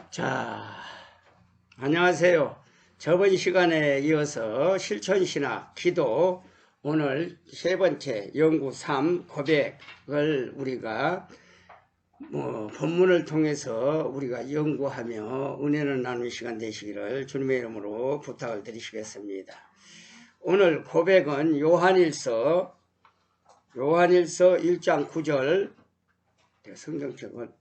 자, 안녕하세요. 저번 시간에 이어서 실천신학, 기도, 오늘 세 번째 연구 3 고백을 우리가 본문을 통해서 우리가 연구하며 은혜를 나누는 시간 되시기를 주님의 이름으로 부탁을 드리시겠습니다. 오늘 고백은 요한일서 1장 9절 성경책은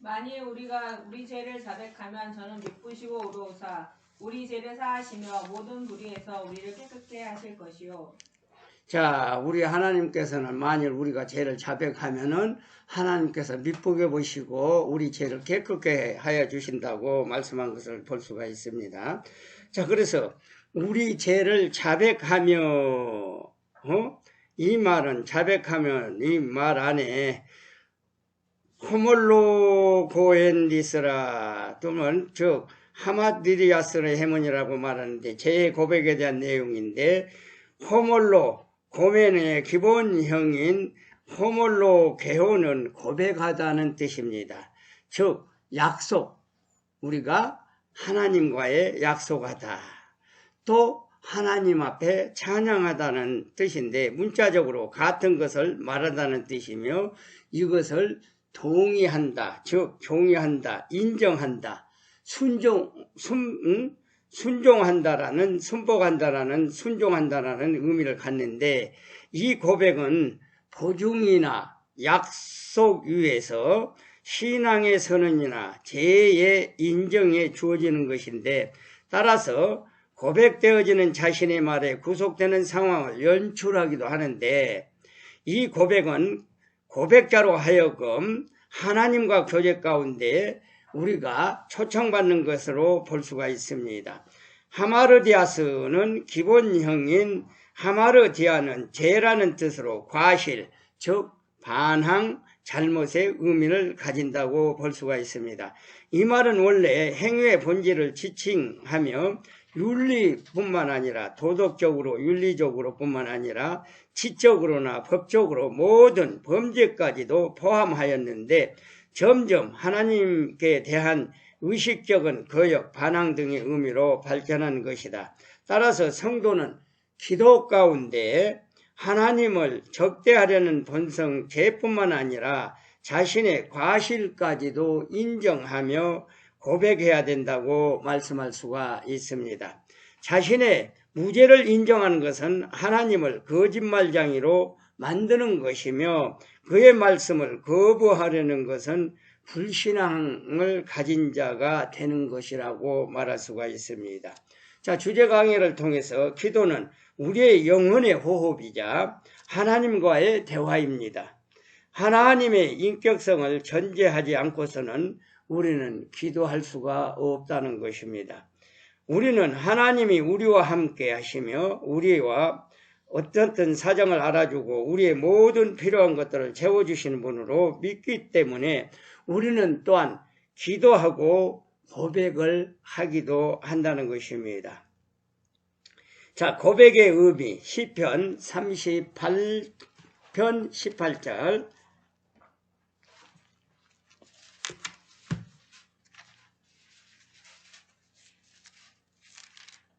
만일 우리가 우리 죄를 자백하면 저는 미쁘시고 의로우사 우리 죄를 사하시며 모든 불의에서 우리를 깨끗게 하실 것이요. 자, 우리 하나님께서는 만일 우리가 죄를 자백하면은 하나님께서 미쁘게 보시고 우리 죄를 깨끗게 하여 주신다고 말씀한 것을 볼 수가 있습니다. 자, 그래서 우리 죄를 자백하며 이 말은 자백하면 이 말 안에 호몰로 고엔리스라 또는 즉 하마디리아스의 해문이라고 말하는데 죄의 고백에 대한 내용인데 호몰로 고멘의 기본형인 호몰로 게호는 고백하다는 뜻입니다. 즉 약속, 우리가 하나님과의 약속하다, 또 하나님 앞에 찬양하다는 뜻인데 문자적으로 같은 것을 말하다는 뜻이며 이것을 동의한다, 즉 종의한다, 인정한다, 순종한다라는, 순복한다라는, 순종한다라는 의미를 갖는데 이 고백은 보증이나 약속 위에서 신앙의 선언이나 죄의 인정에 주어지는 것인데 따라서 고백되어지는 자신의 말에 구속되는 상황을 연출하기도 하는데 이 고백은 고백자로 하여금 하나님과 교제 가운데 우리가 초청받는 것으로 볼 수가 있습니다. 하마르디아스는 기본형인 하마르디아는 죄라는 뜻으로 과실, 즉 반항, 잘못의 의미를 가진다고 볼 수가 있습니다. 이 말은 원래 행위의 본질을 지칭하며 윤리뿐만 아니라 도덕적으로 윤리적으로 뿐만 아니라 지적으로나 법적으로 모든 범죄까지도 포함하였는데 점점 하나님께 대한 의식적인 거역, 반항 등의 의미로 발전한 것이다. 따라서 성도는 기도 가운데 하나님을 적대하려는 본성 죄뿐만 아니라 자신의 과실까지도 인정하며 고백해야 된다고 말씀할 수가 있습니다. 자신의 무죄를 인정하는 것은 하나님을 거짓말쟁이로 만드는 것이며 그의 말씀을 거부하려는 것은 불신앙을 가진 자가 되는 것이라고 말할 수가 있습니다. 자, 주제 강의를 통해서 기도는 우리의 영혼의 호흡이자 하나님과의 대화입니다. 하나님의 인격성을 전제하지 않고서는 우리는 기도할 수가 없다는 것입니다. 우리는 하나님이 우리와 함께 하시며 우리와 어떤 사정을 알아주고 우리의 모든 필요한 것들을 채워주시는 분으로 믿기 때문에 우리는 또한 기도하고 고백을 하기도 한다는 것입니다. 자, 고백의 의미 시편 38편 18절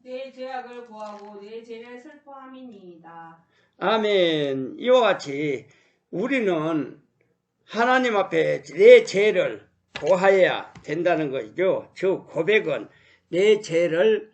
내 죄악을 고하고 내 죄를 슬퍼함이니이다. 아멘. 이와 같이 우리는 하나님 앞에 내 죄를 고하여야 된다는 것이죠. 즉 고백은 내 죄를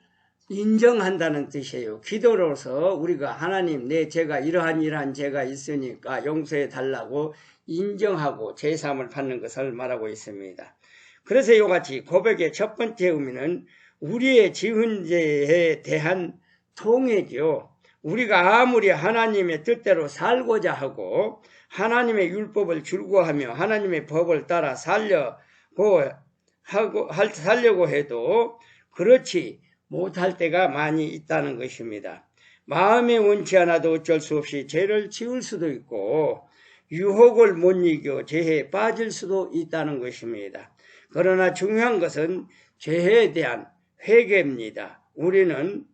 인정한다는 뜻이에요. 기도로서 우리가 하나님 내 죄가 이러한 죄가 있으니까 용서해 달라고 인정하고 죄사함을 받는 것을 말하고 있습니다. 그래서 이와 같이 고백의 첫 번째 의미는 우리의 지은 죄에 대한 통회죠. 우리가 아무리 하나님의 뜻대로 살고자 하고 하나님의 율법을 줄고하며 하나님의 법을 따라 살려고 해도 그렇지 못할 때가 많이 있다는 것입니다. 마음에 원치 않아도 어쩔 수 없이 죄를 지을 수도 있고 유혹을 못 이겨 죄에 빠질 수도 있다는 것입니다. 그러나 중요한 것은 죄에 대한 회개입니다. 우리는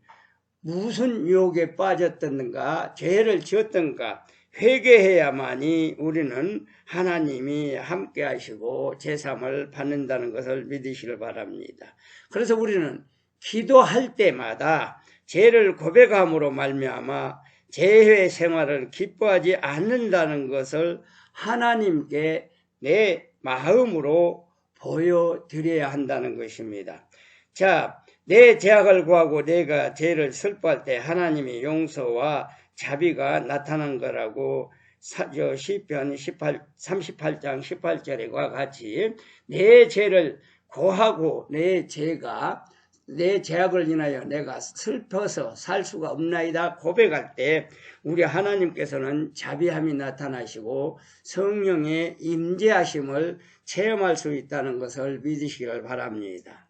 무슨 유혹에 빠졌던가 죄를 지었던가 회개해야만이 우리는 하나님이 함께 하시고 제삼을 받는다는 것을 믿으시길 바랍니다. 그래서 우리는 기도할 때마다 죄를 고백함으로 말미암아 재회 생활을 기뻐하지 않는다는 것을 하나님께 내 마음으로 보여드려야 한다는 것입니다. 자, 내 죄악을 구하고 내가 죄를 슬퍼할 때 하나님의 용서와 자비가 나타난 거라고 시편 38장 18절과 같이 내 죄를 고하고 내 죄악을 인하여 내가 슬퍼서 살 수가 없나이다 고백할 때 우리 하나님께서는 자비함이 나타나시고 성령의 임재하심을 체험할 수 있다는 것을 믿으시길 바랍니다.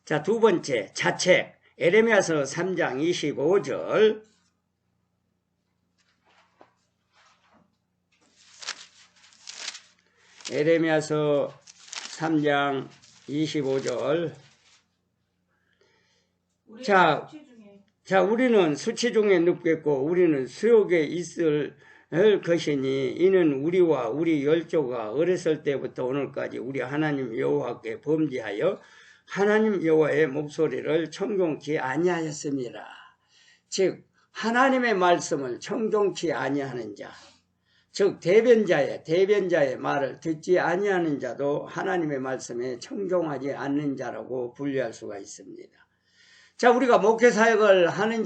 자, 두 번째 자책 에레미야서 3장 25절 에레미야서 3장 25절 자, 우리는 수치 중에 눕겠고 우리는 수욕에 있을 것이니 이는 우리와 우리 열조가 어렸을 때부터 오늘까지 우리 하나님 여호와께 범죄하여 하나님 여호와의 목소리를 청종치 아니하였습니다. 즉 하나님의 말씀을 청종치 아니하는 자, 즉 대변자의 말을 듣지 아니하는 자도 하나님의 말씀에 청종하지 않는 자라고 분류할 수가 있습니다. 자, 우리가 목회사역을 하는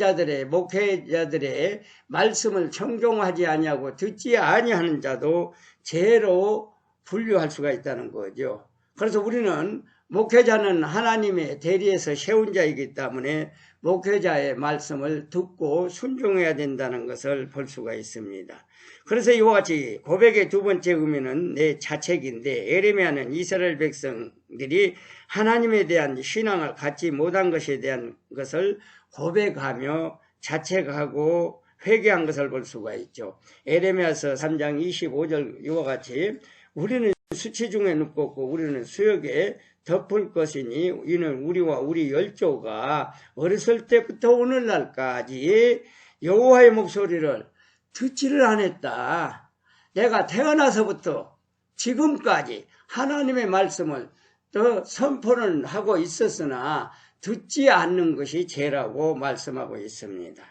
목회자들의 말씀을 청종하지 아니하고 듣지 아니하는 자도 죄로 분류할 수가 있다는 거죠. 그래서 우리는 목회자는 하나님의 대리에서 세운 자이기 때문에 목회자의 말씀을 듣고 순종해야 된다는 것을 볼 수가 있습니다. 그래서 이와 같이 고백의 두 번째 의미는 내 자책인데 에레미야는 이스라엘 백성들이 하나님에 대한 신앙을 갖지 못한 것에 대한 것을 고백하며 자책하고 회개한 것을 볼 수가 있죠. 에레미야서 3장 25절 이와 같이 우리는 수치 중에 눕겠고 우리는 수욕에 덮을 것이니 이는 우리와 우리 열조가 어렸을 때부터 오늘날까지 여호와의 목소리를 듣지를 않았다. 내가 태어나서부터 지금까지 하나님의 말씀을 또 선포는 하고 있었으나 듣지 않는 것이 죄라고 말씀하고 있습니다.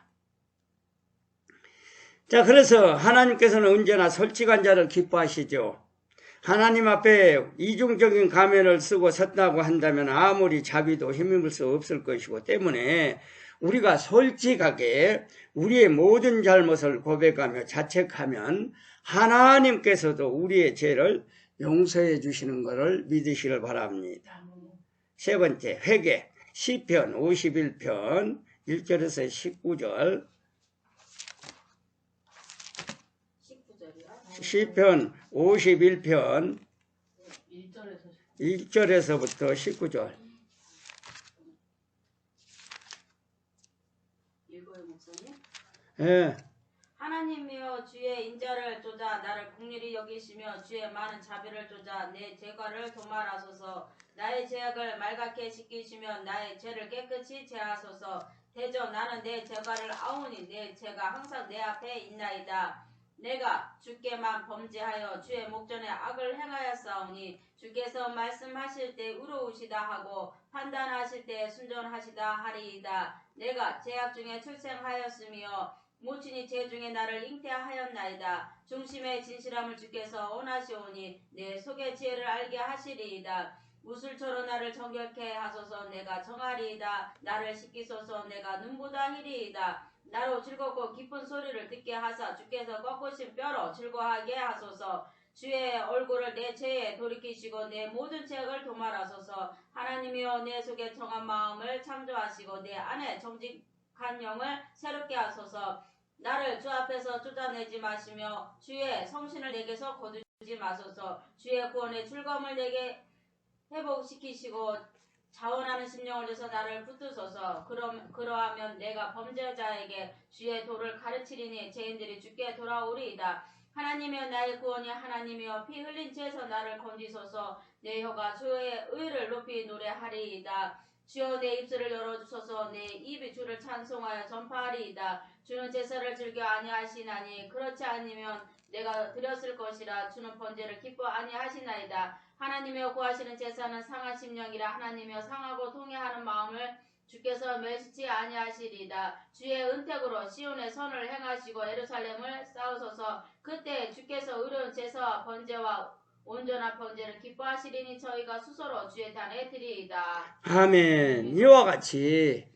자, 그래서 하나님께서는 언제나 솔직한 자를 기뻐하시죠. 하나님 앞에 이중적인 가면을 쓰고 섰다고 한다면 아무리 자비도 힘입을 수 없을 것이고 때문에 우리가 솔직하게 우리의 모든 잘못을 고백하며 자책하면 하나님께서도 우리의 죄를 용서해 주시는 것을 믿으시길 바랍니다. 세 번째, 회개. 시편 51편 1절에서 19절. 시편 51편 1절에서부터 19절. 읽어요, 목사님? 예. 하나님이여 주의 인자를 쫓아 나를 긍휼히 여기시며 주의 많은 자비를 쫓아 내 죄과를 도말하소서. 나의 죄악을 말갛게 씻기시며 나의 죄를 깨끗이 제하소서. 대저 나는 내 죄과를 아오니 내 죄가 항상 내 앞에 있나이다. 내가 주께만 범죄하여 주의 목전에 악을 행하였사오니 주께서 말씀하실 때 의로우시다 하고 판단하실 때 순전하시다 하리이다. 내가 죄악 중에 출생하였으며 모친이 죄 중에 나를 잉태하였나이다. 중심의 진실함을 주께서 원하시오니 내 속의 지혜를 알게 하시리이다. 무술초로 나를 정결케 하소서. 내가 정하리이다. 나를 씻기소서. 내가 눈보다 희리이다. 나로 즐겁고 기쁜 소리를 듣게 하사 주께서 꺾으신 뼈로 즐거워하게 하소서. 주의 얼굴을 내 죄에 돌이키시고 내 모든 죄악을 도말하소서. 하나님이여 내 속에 정한 마음을 창조하시고 내 안에 정직한 영을 새롭게 하소서. 나를 주 앞에서 쫓아내지 마시며 주의 성신을 내게서 거두지 마소서. 주의 구원의 즐거움을 내게 회복시키시고 자원하는 심령을 줘서 나를 붙드소서. 그러하면 내가 범죄자에게 주의 도를 가르치리니 죄인들이 주께 돌아오리이다. 하나님이여 나의 구원이 하나님이여 피 흘린 죄에서 나를 건지소서. 내 혀가 주의 의를 높이 노래하리이다. 주여 내 입술을 열어주소서. 내 입이 주를 찬송하여 전파하리이다. 주는 제사를 즐겨 아니하시나니 그렇지 아니면 내가 드렸을 것이라. 주는 번제를 기뻐 아니하시나이다. 하나님이여 구하시는 제사는 상한 심령이라. 하나님이여 상하고 통회하는 마음을 주께서 멸시치 아니하시리이다. 주의 은택으로 시온의 선을 행하시고 예루살렘을 쌓으소서. 그때 주께서 의로운 제사와 번제와 온전한 번제를 기뻐하시리니 저희가 수소로 주의 단에 드리이다. 아멘. 이와 같이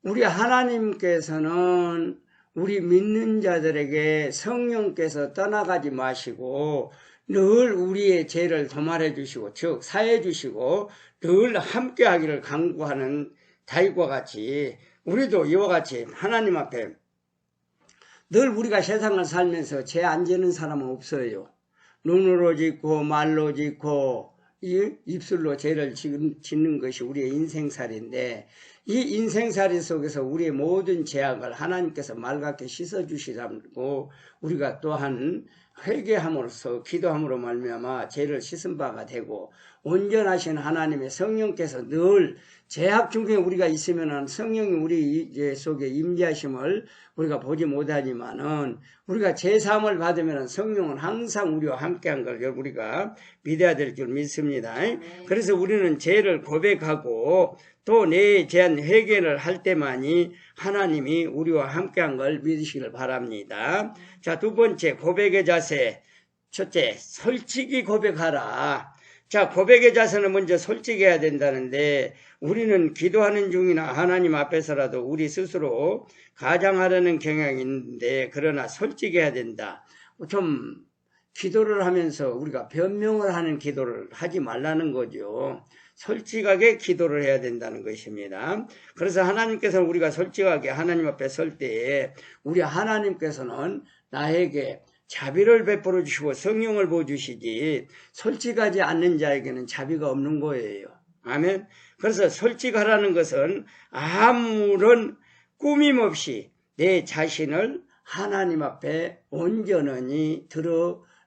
우리 하나님께서는 우리 믿는 자들에게 성령께서 떠나가지 마시고 늘 우리의 죄를 도말해 주시고 즉 사해 주시고 늘 함께 하기를 간구하는 다윗과 같이 우리도 이와 같이 하나님 앞에 늘 우리가 세상을 살면서 죄 안 지는 사람은 없어요. 눈으로 짓고 말로 짓고 입술로 죄를 짓는 것이 우리의 인생살인데 이 인생살이 속에서 우리의 모든 죄악을 하나님께서 맑게 씻어주시라고 우리가 또한 회개함으로써 기도함으로 말미암아 죄를 씻은 바가 되고 온전하신 하나님의 성령께서 늘 죄악 중에 우리가 있으면 성령이 우리 속에 임재하심을 우리가 보지 못하지만은 우리가 죄사함을 받으면 성령은 항상 우리와 함께한 걸 우리가 믿어야 될 줄 믿습니다. 그래서 우리는 죄를 고백하고 또 내 죄한 회개를 할 때만이 하나님이 우리와 함께한 걸 믿으시길 바랍니다. 자, 두 번째 고백의 자세. 첫째, 솔직히 고백하라. 자, 고백의 자세는 먼저 솔직해야 된다는데 우리는 기도하는 중이나 하나님 앞에서라도 우리 스스로 가장하려는 경향이 있는데 그러나 솔직해야 된다. 좀 기도를 하면서 우리가 변명을 하는 기도를 하지 말라는 거죠. 솔직하게 기도를 해야 된다는 것입니다. 그래서 하나님께서는 우리가 솔직하게 하나님 앞에 설 때에 우리 하나님께서는 나에게 자비를 베풀어 주시고 성령을 부어주시지 솔직하지 않는 자에게는 자비가 없는 거예요. 아멘. 그래서 솔직하라는 것은 아무런 꾸밈 없이 내 자신을 하나님 앞에 온전히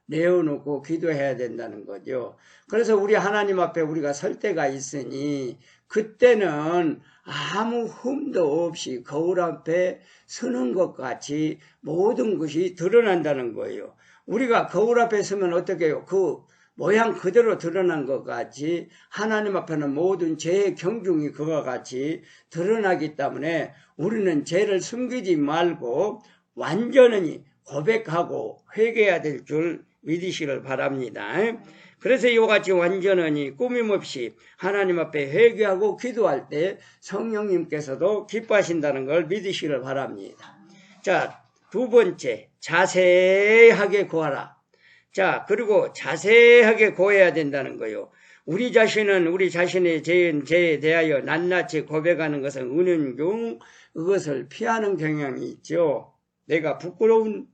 내어놓고 기도해야 된다는 거죠. 그래서 우리 하나님 앞에 우리가 설 때가 있으니 그때는 아무 흠도 없이 거울 앞에 서는 것 같이 모든 것이 드러난다는 거예요. 우리가 거울 앞에 서면 어떻게 해요? 그 모양 그대로 드러난 것 같이 하나님 앞에는 모든 죄의 경중이 그와 같이 드러나기 때문에 우리는 죄를 숨기지 말고 완전히 고백하고 회개해야 될 줄 믿으시길 바랍니다. 그래서 이와 같이 완전히 꾸밈없이 하나님 앞에 회개하고 기도할 때 성령님께서도 기뻐하신다는 걸 믿으시길 바랍니다. 자, 두 번째, 자세하게 구하라. 자, 그리고 자세하게 고해야 된다는 거요. 우리 자신의 죄에 대하여 낱낱이 고백하는 것은 은연중 그것을 피하는 경향이 있죠. 내가 부끄러운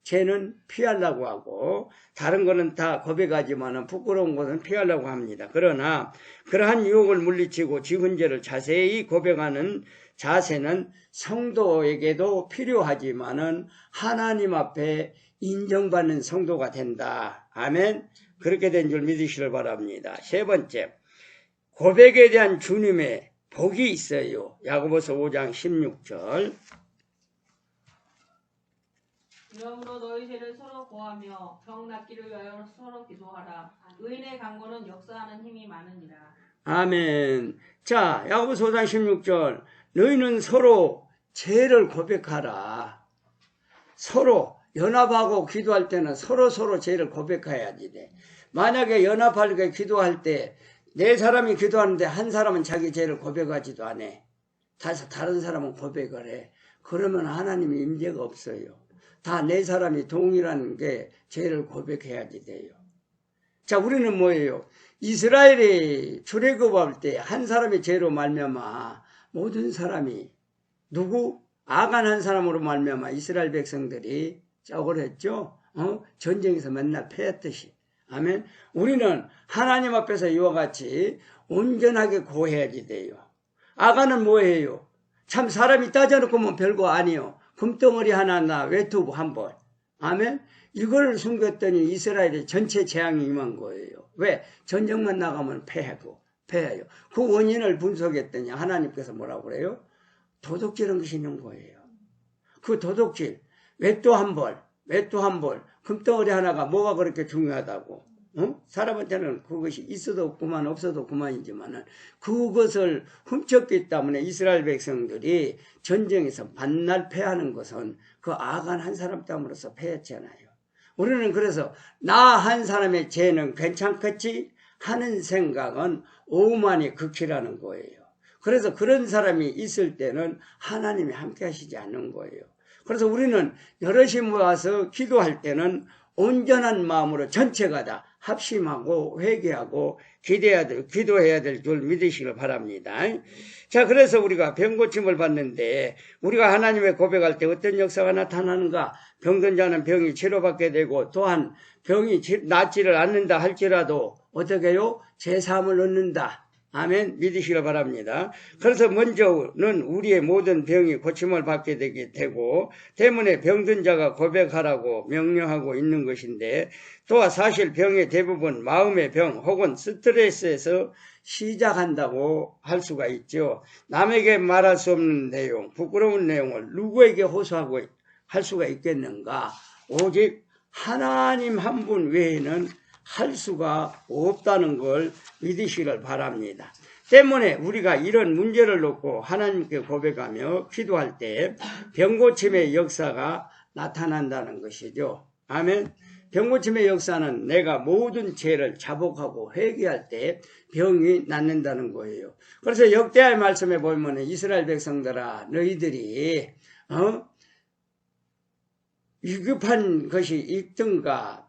죄는 피하려고 하고 다른 거는 다 고백하지만 부끄러운 것은 피하려고 합니다. 그러나 그러한 유혹을 물리치고 지은 죄를 자세히 고백하는 자세는 성도에게도 필요하지만은 하나님 앞에 인정받는 성도가 된다. 아멘. 그렇게 된 줄 믿으시길 바랍니다. 세 번째, 고백에 대한 주님의 복이 있어요. 야고보서 5장 16절. 이러므로 너희 죄를 서로 고하며 병 낫기를 위하여 서로 기도하라. 의인의 간구는 역사하는 힘이 많으니라. 아멘. 자, 야고보서 5장 16절. 너희는 서로 죄를 고백하라. 서로 연합하고 기도할 때는 서로 죄를 고백해야지 돼. 만약에 연합하게 기도할 때 네 사람이 기도하는데 한 사람은 자기 죄를 고백하지도 않아. 다른 사람은 고백을 해. 그러면 하나님의 임재가 없어요. 다 네 사람이 동일한 게 죄를 고백해야지 돼요. 자, 우리는 뭐예요? 이스라엘이 출애굽할 때 한 사람의 죄로 말미암아 모든 사람이 아간 한 사람으로 말미암아 이스라엘 백성들이 쪼그렸죠. 전쟁에서 맨날 패했듯이. 아멘. 우리는 하나님 앞에서 이와 같이 온전하게 고해야지 돼요. 아간은 뭐예요? 참 사람이 따져놓고 보면 별거 아니요. 금덩어리 하나나 외투 한 벌. 아멘. 이걸 숨겼더니 이스라엘의 전체 재앙이 임한 거예요. 왜? 전쟁만 나가면 패하고 패해요. 그 원인을 분석했더니 하나님께서 뭐라고 그래요? 도둑질한 것이 있는 거예요. 그 도둑질, 외도 한 벌, 금덩어리 하나가 뭐가 그렇게 중요하다고? 사람한테는 그것이 있어도 없구만 없어도 그만이지만은 그것을 훔쳤기 때문에 이스라엘 백성들이 전쟁에서 반날 패하는 것은 그 아간 한 사람 때문으로서 패했잖아요. 우리는 그래서 나 한 사람의 죄는 괜찮겠지 하는 생각은 오만이 극히라는 거예요. 그래서 그런 사람이 있을 때는 하나님이 함께 하시지 않는 거예요. 그래서 우리는 여럿이 모아서 기도할 때는 온전한 마음으로 전체가 다 합심하고 회개하고 기도해야 될 줄 믿으시길 바랍니다. 자, 그래서 우리가 병고침을 받는데 우리가 하나님의 고백할 때 어떤 역사가 나타나는가? 병든 자는 병이 치료받게 되고 또한 병이 낫지를 않는다 할지라도 어떻게 해요? 제사함을 얻는다. 아멘. 믿으시길 바랍니다. 그래서 먼저는 우리의 모든 병이 고침을 받게 되고 때문에 병든 자가 고백하라고 명령하고 있는 것인데 또한 사실 병의 대부분 마음의 병 혹은 스트레스에서 시작한다고 할 수가 있죠. 남에게 말할 수 없는 내용, 부끄러운 내용을 누구에게 호소하고 할 수가 있겠는가? 오직 하나님 한 분 외에는 할 수가 없다는 걸 믿으시길 바랍니다. 때문에 우리가 이런 문제를 놓고 하나님께 고백하며 기도할 때 병고침의 역사가 나타난다는 것이죠. 아멘. 병고침의 역사는 내가 모든 죄를 자복하고 회개할 때 병이 낫는다는 거예요. 그래서 역대하의 말씀에 보면 이스라엘 백성들아 너희들이 위급한 것이 있든가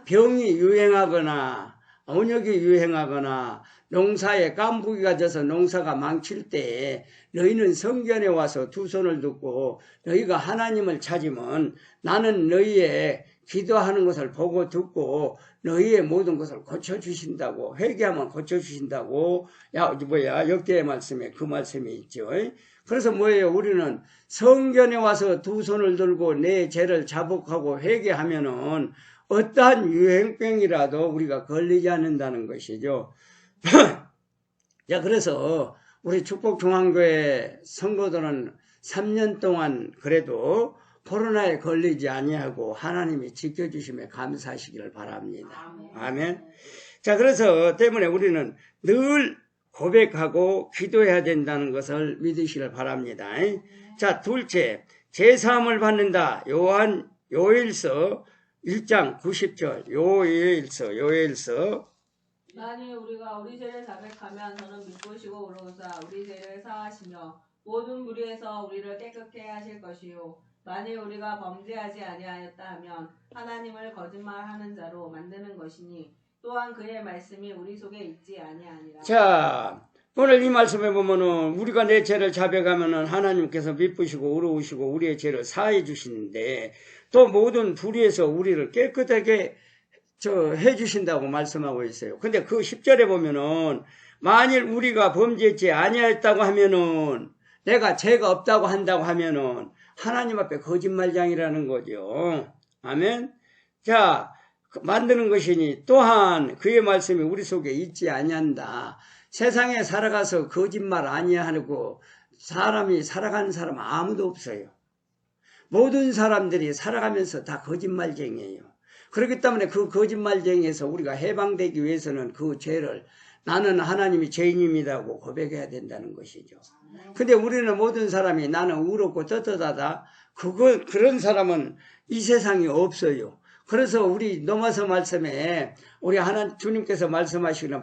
병이 유행하거나 온역이 유행하거나 농사에 깐부기가 져서 농사가 망칠 때 너희는 성전에 와서 두 손을 듣고 너희가 하나님을 찾으면 나는 너희의 기도하는 것을 보고 듣고 너희의 모든 것을 고쳐주신다고 회개하면 고쳐주신다고 역대의 말씀에 그 말씀이 있죠. 그래서 뭐예요? 우리는 성전에 와서 두 손을 들고 내 죄를 자복하고 회개하면은 어떠한 유행병이라도 우리가 걸리지 않는다는 것이죠. 자, 그래서 우리 축복중앙교회 성도들은 3년 동안 그래도 코로나에 걸리지 아니하고 하나님이 지켜주심에 감사하시기를 바랍니다. 아멘. 자, 그래서 때문에 우리는 늘 고백하고 기도해야 된다는 것을 믿으시길 바랍니다. 자, 둘째, 제사함을 받는다. 요엘서 1장 90절 요엘서 만일 우리가 우리 죄를 자백하면 저는 미쁘시고 의로우사 우리 죄를 사하시며 모든 무리에서 우리를 깨끗게 하실 것이요 만일 우리가 범죄하지 아니하였다 하면 하나님을 거짓말하는 자로 만드는 것이니 또한 그의 말씀이 우리 속에 있지 아니하니라. 자, 오늘 이 말씀에 보면은 우리가 내 죄를 자백하면은 하나님께서 미쁘시고 의로우시고 우리의 죄를 사해 주시는데 또 모든 불의에서 우리를 깨끗하게 해주신다고 말씀하고 있어요. 근데 그 10절에 보면은 만일 우리가 범죄했지 아니하였다고 하면은 내가 죄가 없다고 한다고 하면은 하나님 앞에 거짓말장이라는 거죠. 아멘. 자, 만드는 것이니 또한 그의 말씀이 우리 속에 있지 아니한다. 세상에 살아가서 거짓말 아니하고 사람이 살아가는 사람 아무도 없어요. 모든 사람들이 살아가면서 다 거짓말쟁이에요. 그렇기 때문에 그 거짓말쟁이에서 우리가 해방되기 위해서는 그 죄를 나는 하나님이 죄인입니다고 고백해야 된다는 것이죠. 근데 우리는 모든 사람이 나는 의롭고 떳떳하다. 그런 사람은 이 세상에 없어요. 그래서 우리 로마서 말씀에 우리 주님께서 말씀하시기는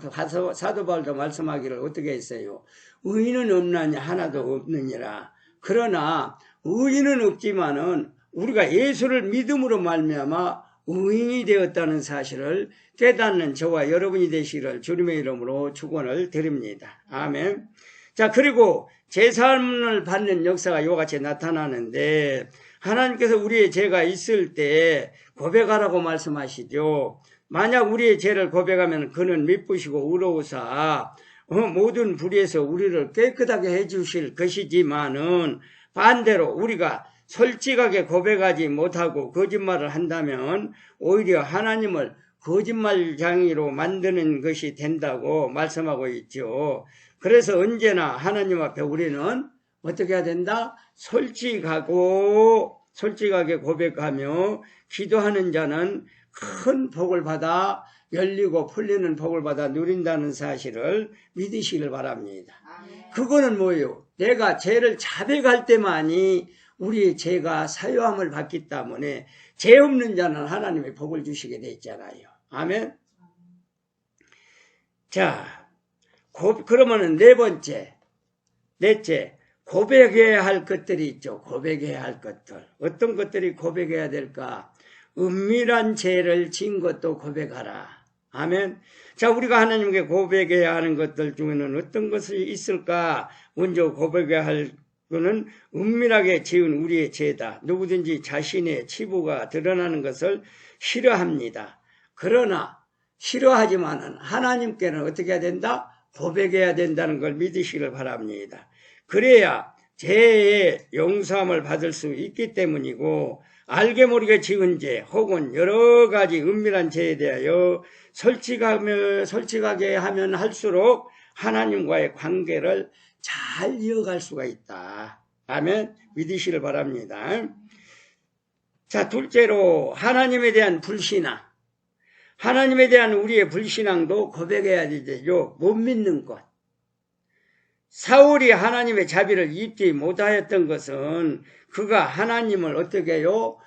사도 바울도 말씀하기를 어떻게 했어요? 의인은 없나냐 하나도 없느니라. 그러나 의인은 없지만은 우리가 예수를 믿음으로 말미암아 의인이 되었다는 사실을 깨닫는 저와 여러분이 되시기를 주님의 이름으로 축원을 드립니다. 아멘. 자, 그리고 제사함을 받는 역사가 이와 같이 나타나는데 하나님께서 우리의 죄가 있을 때 고백하라고 말씀하시죠. 만약 우리의 죄를 고백하면 그는 미쁘시고 의로우사 모든 불의에서 우리를 깨끗하게 해주실 것이지만은 반대로 우리가 솔직하게 고백하지 못하고 거짓말을 한다면 오히려 하나님을 거짓말장이로 만드는 것이 된다고 말씀하고 있죠. 그래서 언제나 하나님 앞에 우리는 어떻게 해야 된다? 솔직하게 고백하며 기도하는 자는 큰 복을 받아 열리고 풀리는 복을 받아 누린다는 사실을 믿으시길 바랍니다. 그거는 뭐예요? 내가 죄를 자백할 때만이 우리의 죄가 사유함을 받기 때문에 죄 없는 자는 하나님의 복을 주시게 돼 있잖아요. 아멘. 자, 그러면은 넷째, 고백해야 할 것들이 있죠. 고백해야 할 것들. 어떤 것들이 고백해야 될까? 은밀한 죄를 진 것도 고백하라. 아멘. 자, 우리가 하나님께 고백해야 하는 것들 중에는 어떤 것이 있을까? 먼저 고백해야 할 것은 은밀하게 지은 우리의 죄다. 누구든지 자신의 치부가 드러나는 것을 싫어합니다. 그러나 싫어하지만은 하나님께는 어떻게 해야 된다? 고백해야 된다는 걸 믿으시길 바랍니다. 그래야 죄의 용서함을 받을 수 있기 때문이고, 알게 모르게 지은 죄 혹은 여러 가지 은밀한 죄에 대하여 솔직하게 하면 할수록 하나님과의 관계를 잘 이어갈 수가 있다. 아멘. 믿으시길 바랍니다. 자, 둘째로 하나님에 대한 불신앙. 하나님에 대한 우리의 불신앙도 고백해야 되죠. 못 믿는 것. 사울이 하나님의 자비를 입지 못하였던 것은 그가 하나님을 어떻게 해요?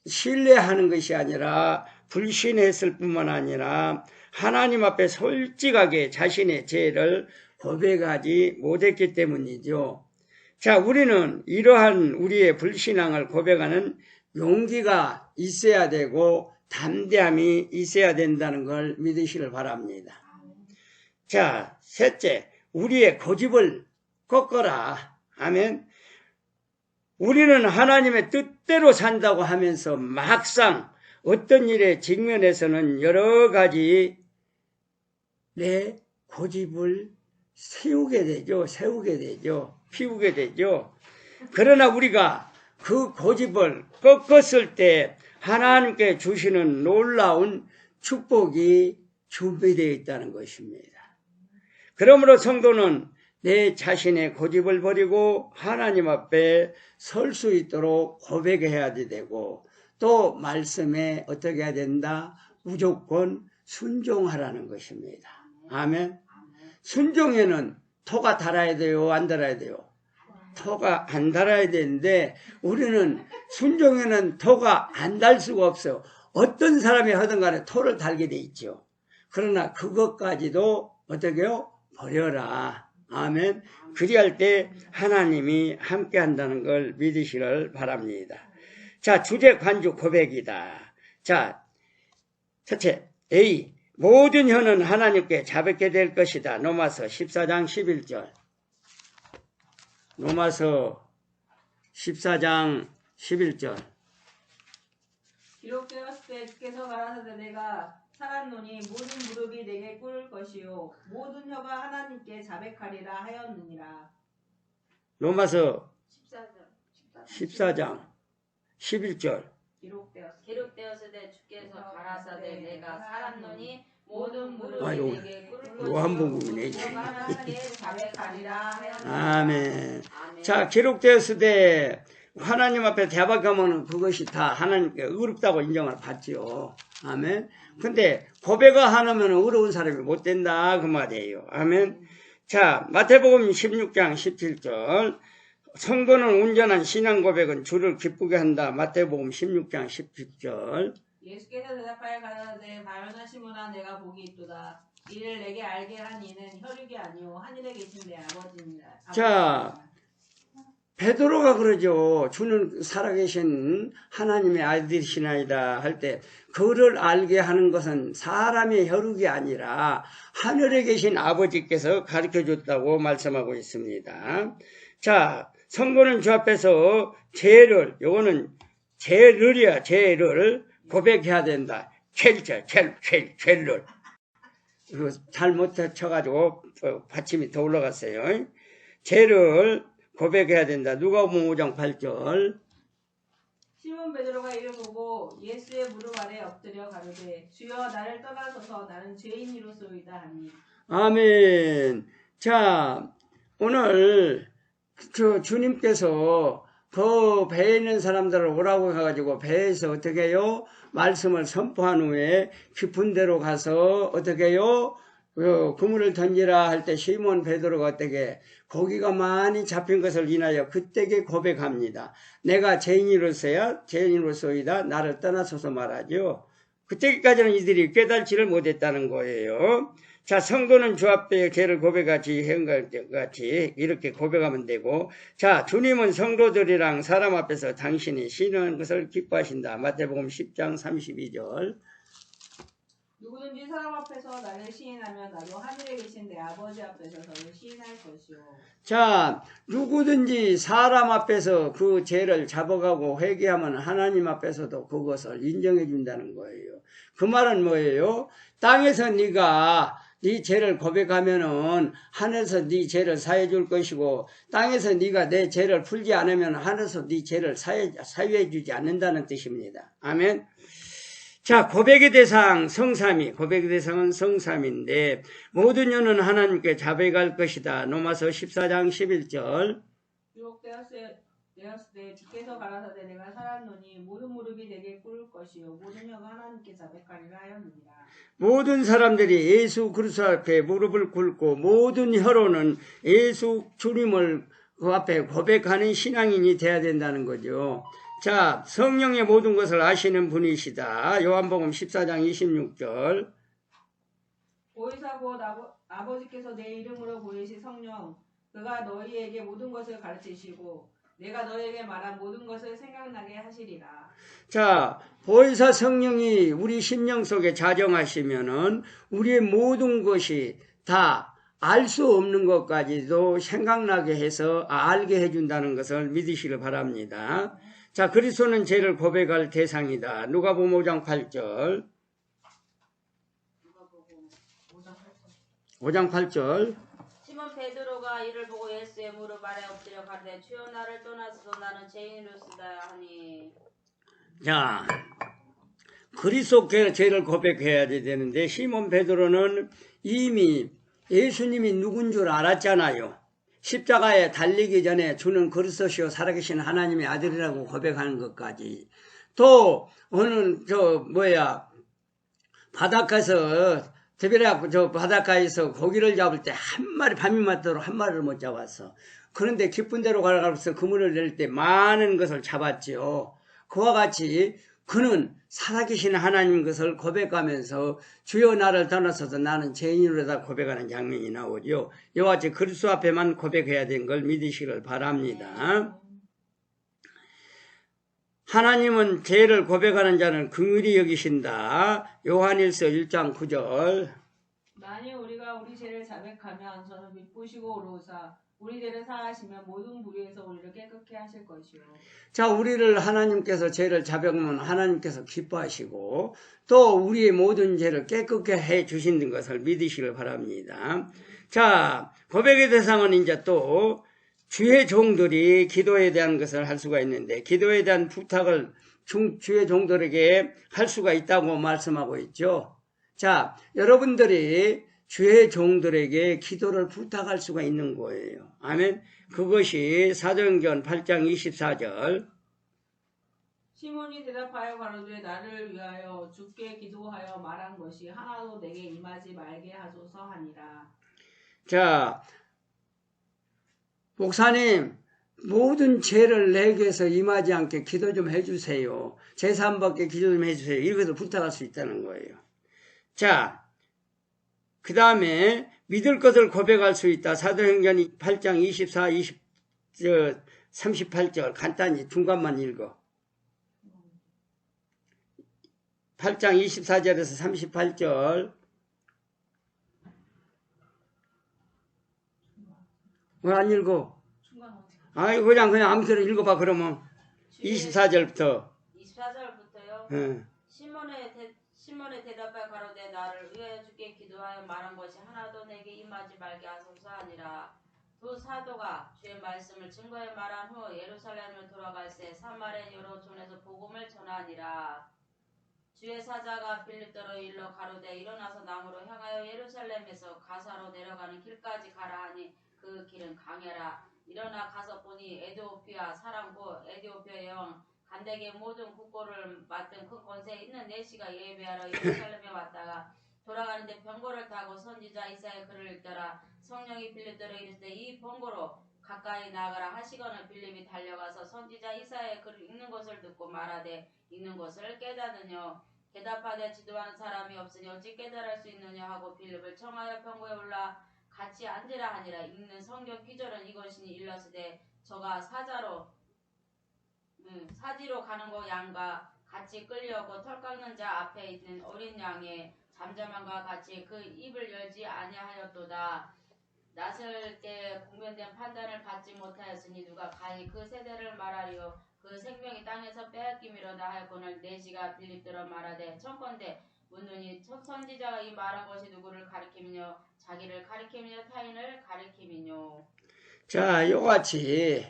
신뢰하는 것이 아니라 불신했을 뿐만 아니라 하나님 앞에 솔직하게 자신의 죄를 고백하지 못했기 때문이죠. 자, 우리는 이러한 우리의 불신앙을 고백하는 용기가 있어야 되고 담대함이 있어야 된다는 걸 믿으시길 바랍니다. 자, 셋째, 우리의 고집을 꺾어라. 아멘. 우리는 하나님의 뜻대로 산다고 하면서 막상 어떤 일에 직면해서는 여러 가지 내 고집을 세우게 되죠. 피우게 되죠. 그러나 우리가 그 고집을 꺾었을 때 하나님께 주시는 놀라운 축복이 준비되어 있다는 것입니다. 그러므로 성도는 내 자신의 고집을 버리고 하나님 앞에 설 수 있도록 고백해야 되고, 또 말씀에 어떻게 해야 된다? 무조건 순종하라는 것입니다. 아멘. 순종에는 토가 달아야 돼요? 안 달아야 돼요? 토가 안 달아야 되는데 우리는 순종에는 토가 안 달 수가 없어요. 어떤 사람이 하든 간에 토를 달게 돼 있죠. 그러나 그것까지도 어떻게 해요? 버려라. 아멘. 그리할 때 하나님이 함께 한다는 걸 믿으시길 바랍니다. 자, 주제 관주 고백이다. 자, 첫째, A. 모든 혀는 하나님께 자백게 될 것이다. 로마서 14장 11절. 로마서 14장 11절. 기록되었을 때 주께서 가라사대 내가 살았노니 모든 무릎이 내게 꿇을 것이요 모든 혀가 하나님께 자백하리라 하였느니라. 로마서 14장 11절. 기록되었을 때 주께서 가라사대 내가 살았노니 모든 무릎이 아이고, 내게 꿇을 것이요 요한복음이네. 모든 혀가 하나님께 자백하리라 하였느니라. 아멘. 자, 기록되었을 때 하나님 앞에 대박하면 그것이 다 하나님께 의롭다고 인정을 받지요. 아멘. 근데 고백을 안 하면 의로운 사람이 못 된다 그 말이에요. 아멘. 자, 마태복음 16장 17절. 성도는 온전한 신앙 고백은 주를 기쁘게 한다. 마태복음 16장 17절. 예수께서 대답하여 가라사대 발언하시므나 내가 복이 있도다. 이를 내게 알게 한 이는 혈육이 아니오 하늘에 계신 내 아버지니라. 자, 베드로가 그러죠. 주는 살아계신 하나님의 아들이시나이다 할 때 그를 알게 하는 것은 사람의 혈육이 아니라 하늘에 계신 아버지께서 가르쳐줬다고 말씀하고 있습니다. 자, 성도는 주 앞에서 죄를 고백해야 된다. 죄를. 이거 잘못 쳐가지고 받침이 더 올라갔어요. 죄를 고백해야 된다. 누가복음 5장 8절. 시몬 베드로가 이를 보고 예수의 무릎 아래 엎드려 가로되 주여 나를 떠나소서 나는 죄인이로소이다 하니. 아멘. 자, 오늘 주님께서 그 배에 있는 사람들을 오라고 해가지고 배에서 어떻게 해요? 말씀을 선포한 후에 깊은 데로 가서 어떻게 해요? 그물을 던지라 할 때 시몬 베드로가 어떻게 고기가 많이 잡힌 것을 인하여 그때에 고백합니다. 내가 죄인으로서이다 나를 떠나소서 말하죠. 그때까지는 이들이 깨달지를 못했다는 거예요. 자, 성도는 주 앞에 죄를 고백하지 같이 이렇게 고백하면 되고, 자, 주님은 성도들이랑 사람 앞에서 당신이 신은 것을 기뻐하신다. 마태복음 10장 32절. 누구든지 사람 앞에서 나를 시인하면 나도 하늘에 계신 내 아버지 앞에서 너를 시인할 것이요. 자, 누구든지 사람 앞에서 그 죄를 잡아가고 회개하면 하나님 앞에서도 그것을 인정해 준다는 거예요. 그 말은 뭐예요? 땅에서 네가 네 죄를 고백하면은 하늘에서 네 죄를 사해 줄 것이고, 땅에서 네가 내 죄를 풀지 않으면 하늘에서 네 죄를 사유해 주지 않는다는 뜻입니다. 아멘. 자, 고백의 대상 성삼위, 고백의 대상은 성삼인데 모든 여는 하나님께 자백할 것이다. 로마서 14장 11절. 유혹되었으되 주께서 가라사대 내가 살았노니 모든 무릎이 내게 꿇을 것이요 모든 혀가 하나님께 자백하리라 하였느니라. 모든 사람들이 예수 그리스도 앞에 무릎을 꿇고 모든 혀로는 예수 주님을 그 앞에 고백하는 신앙인이 돼야 된다는 거죠. 자, 성령의 모든 것을 아시는 분이시다. 요한복음 14장 26절. 보이사 곧 아버지께서 내 이름으로 보이시 성령 그가 너희에게 모든 것을 가르치시고 내가 너희에게 말한 모든 것을 생각나게 하시리라. 자, 보혜사 성령이 우리 심령 속에 자정하시면은 우리의 모든 것이 다 알 수 없는 것까지도 생각나게 해서 알게 해준다는 것을 믿으시길 바랍니다. 자, 그리스도는 죄를 고백할 대상이다. 누가복음 5장 8절. 5장 8절. 시몬 베드로가 이를 보고 예수의 무릎 아래 엎드려 가로되 주여 나를 떠나소서 나는 죄인이로소이다 하니. 자, 그리스도께 죄를 고백해야 되는데 시몬 베드로는 이미 예수님이 누군 줄 알았잖아요. 십자가에 달리기 전에 주는 그리스도시요 살아계신 하나님의 아들이라고 고백하는 것까지. 또 어느 바닷가에서 드베라 바닷가에서 고기를 잡을 때 한 마리 밤이 맞도록 한 마리를 못 잡았어. 그런데 깊은 데로 가서 그물을 낼 때 많은 것을 잡았지요. 그와 같이 그는 살아계신 하나님 것을 고백하면서 주여 나를 떠나서도 나는 죄인으로다 고백하는 장면이 나오죠. 이와 같이 그리스도 앞에만 고백해야 되는 걸 믿으시길 바랍니다. 하나님은 죄를 고백하는 자는 긍휼히 여기신다. 요한일서 1장 9절. 만일 우리가 우리 죄를 자백하면 저는 미쁘시고 오로사 우리 죄를 사하시면 모든 불의에서 우리를 깨끗게 하실 것이요. 자, 우리를 하나님께서 죄를 자백하면 하나님께서 기뻐하시고 또 우리의 모든 죄를 깨끗게 해 주시는 것을 믿으시길 바랍니다. 자, 고백의 대상은 이제 또 주의 종들이 기도에 대한 것을 할 수가 있는데 기도에 대한 부탁을 주의 종들에게 할 수가 있다고 말씀하고 있죠. 자, 여러분들이 주의 종들에게 기도를 부탁할 수가 있는 거예요. 아멘. 그것이 사도행전 8장 24절. 시몬이 대답하여 가로되 나를 위하여 주께 기도하여 말한 것이 하나도 내게 임하지 말게 하소서 하니라. 자, 목사님 모든 죄를 내게서 임하지 않게 기도 좀 해주세요. 제3밖에 기도 좀 해주세요. 이렇게도 부탁할 수 있다는 거예요. 자, 그 다음에 믿을 것을 고백할 수 있다. 사도행전 8장 24, 38절 간단히 중간만 읽어. 8장 24절에서 38절. 왜 안 읽어? 아이 그냥 아무튼 읽어봐. 그러면 24절부터. 24절부터요. 시몬의 대답하여 가로되 나를 위하여 주께 기도하여 말한 것이 하나도 내게 임하지 말게 하소서 하니라. 두 사도가 주의 말씀을 증거해 말한 후 예루살렘을 돌아갈새 사마리아 여러 촌에서 복음을 전하니라. 주의 사자가 빌립더로 일러 가로되 일어나서 남으로 향하여 예루살렘에서 가사로 내려가는 길까지 가라 하니 그 길은 강해라. 일어나 가서 보니 에디오피아 사람고 에디오피아 여왕 간대의 모든 국고를 맡은 큰 권세 있는 내시가 예배하러 예루살렘에 왔다가 돌아가는데 병고를 타고 선지자 이사야의 글을 읽더라. 성령이 빌립더로 이르시되 이 병고로 가까이 나가라 하시거늘 빌립이 달려가서 선지자 이사야의 글을 읽는 것을 듣고 말하되 읽는 것을 깨닫느뇨. 대답하되 지도하는 사람이 없으니 어찌 깨달을 수 있느냐 하고 빌립을 청하여 병고에 올라 같이 앉으라 하니라. 읽는 성경 기절은 이것이니 일렀으되 저가 사지로 가는 거 양과 같이 끌려오고 털 깎는 자 앞에 있는 어린 양의 잠잠함과 같이 그 입을 열지 아니하였도다. 낯을 때 공변된 판단을 받지 못하였으니 누가 가히 그 세대를 말하리요. 그 생명이 땅에서 빼앗김이로다 하였거늘 내시가 빌립더러 말하되 청컨대 묻느니 선지자가 이 말한 것이 누구를 가리킴이뇨. 자기를 가리킴이뇨 타인을 가리킴이뇨. 자, 요같이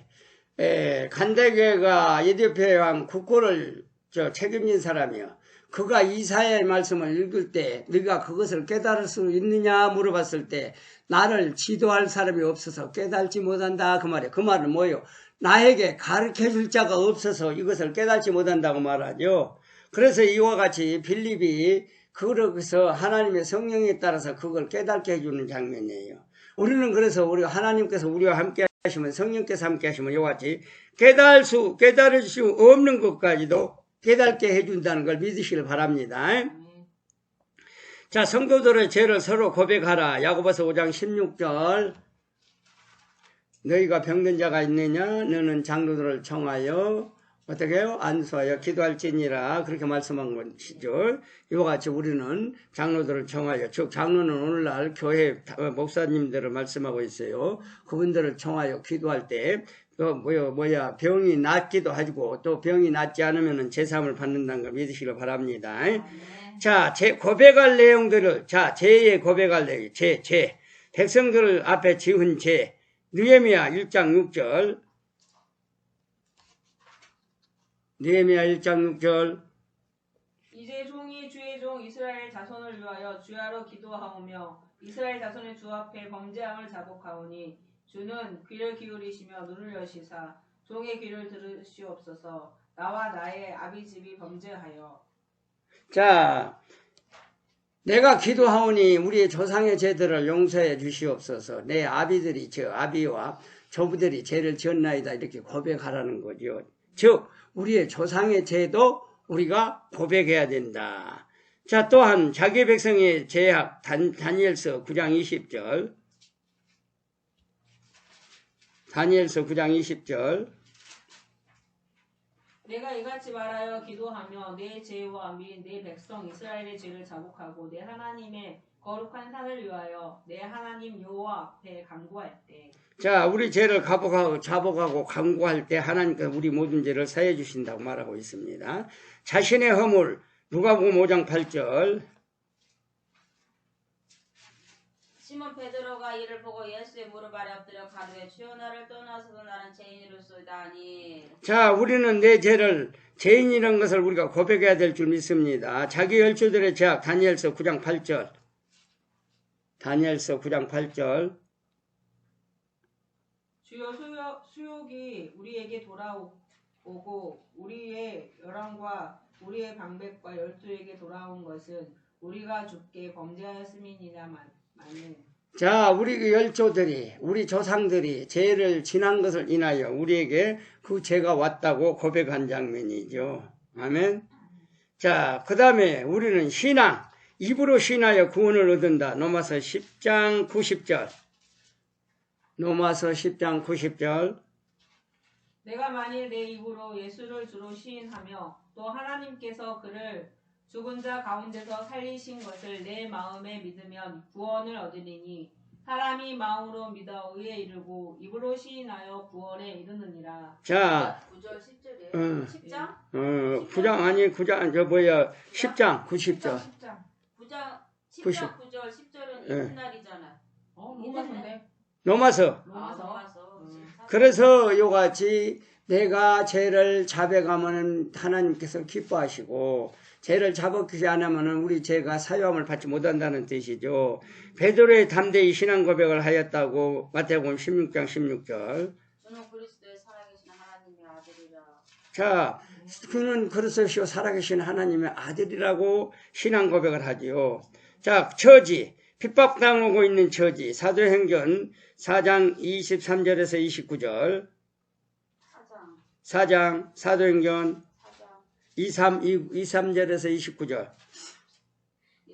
간대계가 에디오피아 왕 국고를 책임진 사람이요. 그가 이사야의 말씀을 읽을 때 네가 그것을 깨달을 수 있느냐 물어봤을 때 나를 지도할 사람이 없어서 깨달지 못한다 그 말이에요. 그 말은 뭐예요? 나에게 가르쳐줄 자가 없어서 이것을 깨달지 못한다고 말하죠. 그래서 이와 같이 빌립이 그러고서 하나님의 성령에 따라서 그걸 깨닫게 해주는 장면이에요. 우리는 그래서 우리 하나님께서 우리와 함께 하시면 성령께서 함께 하시면 이와 같이 깨달을 수 없는 것까지도 깨닫게 해준다는 걸 믿으시길 바랍니다. 자, 성도들의 죄를 서로 고백하라. 야고보서 5장 16절. 너희가 병든 자가 있느냐? 너는 장로들을 청하여 어떻게 해요? 안수하여 기도할지니라. 그렇게 말씀한 것이죠. 이와 같이 우리는 장로들을 청하여, 즉 장로는 오늘날 교회 목사님들을 말씀하고 있어요. 그분들을 청하여 기도할 때 병이 낫기도 하고 또 병이 낫지 않으면 제사함을 받는다는 걸 믿으시길 바랍니다. 자, 고백할 내용들을, 죄의 고백할 내용, 죄. 백성들을 앞에 지은 죄. 느헤미야 1장 6절. 느헤미야 1장 6절. 이제 종이 주의 종 이스라엘 자손을 위하여 주야로 기도하오며 이스라엘 자손의 주 앞에 범죄함을 자복하오니 주는 귀를 기울이시며 눈을 여시사 종의 귀를 들으시옵소서. 나와 나의 아비집이 범죄하여. 자, 내가 기도하오니 우리의 조상의 죄들을 용서해 주시옵소서. 내 아비들이 아비와 조부들이 죄를 지었나이다 이렇게 고백하라는 거죠. 즉 우리의 조상의 죄도 우리가 고백해야 된다. 자, 또한 자기 백성의 죄악 다니엘서 9장 20절. 다니엘서 9장 20절. 내가 이같이 말하여 기도하며 내 죄와 및 내 백성 이스라엘의 죄를 자복하고 내 하나님의 거룩한 산을 위하여 내 하나님 여호와 앞에 간구할 때. 자, 우리 죄를 자복하고 간구할 때 하나님께서 우리 모든 죄를 사해 주신다고 말하고 있습니다. 자신의 허물 누가복음 5장 8절. 시몬 베드로가 이를 보고 예수의 무릎 아래 엎드려 가로되 주여 나를 떠나서도 나는 죄인이로소이다 하니. 자, 우리는 내 죄를 죄인이라는 것을 우리가 고백해야 될 줄 믿습니다. 자기 열조들의 죄악 다니엘서 9장 8절. 다니엘서 9장 8절. 주여 수욕이 우리에게 돌아오고 우리의 열왕과 우리의 방백과 열두에게 돌아온 것은 우리가 주께 범죄하였음이니라마는. 자, 우리 열조들이 우리 조상들이 죄를 지난 것을 인하여 우리에게 그 죄가 왔다고 고백한 장면이죠. 아멘. 자, 그 다음에 우리는 신앙, 입으로 신하여 구원을 얻는다. 로마서 10장 90절. 로마서 10장 90절. 내가 만일 내 입으로 예수를 주로 시인하며 또 하나님께서 그를 죽은 자 가운데서 살리신 것을 내 마음에 믿으면 구원을 얻으리니 사람이 마음으로 믿어 의에 이르고 입으로 시인하여 구원에 이르느니라. 자, 9절 10절이에요. 10장? 9장 아니 9장 10장 90절. 10장 9절 10절은 이튿날이잖아. 너무 같은데? 로마서. 로마서 그래서 요같이 내가 죄를 자백하면 하나님께서 기뻐하시고 죄를 자백하지 않으면 우리 죄가 사유함을 받지 못한다는 뜻이죠. 베드로의 담대히 신앙 고백을 하였다고 마태복음 16장 16절. 주는 그리스도의 살아계신 하나님의 아들이라. 자, 그는 그리스도시요 살아계신 하나님의 아들이라고 신앙 고백을 하지요. 자, 처지, 핍박당하고 있는 처지, 사도행전 4장 23절에서 29절. 4장, 사도행전 23절에서 29절.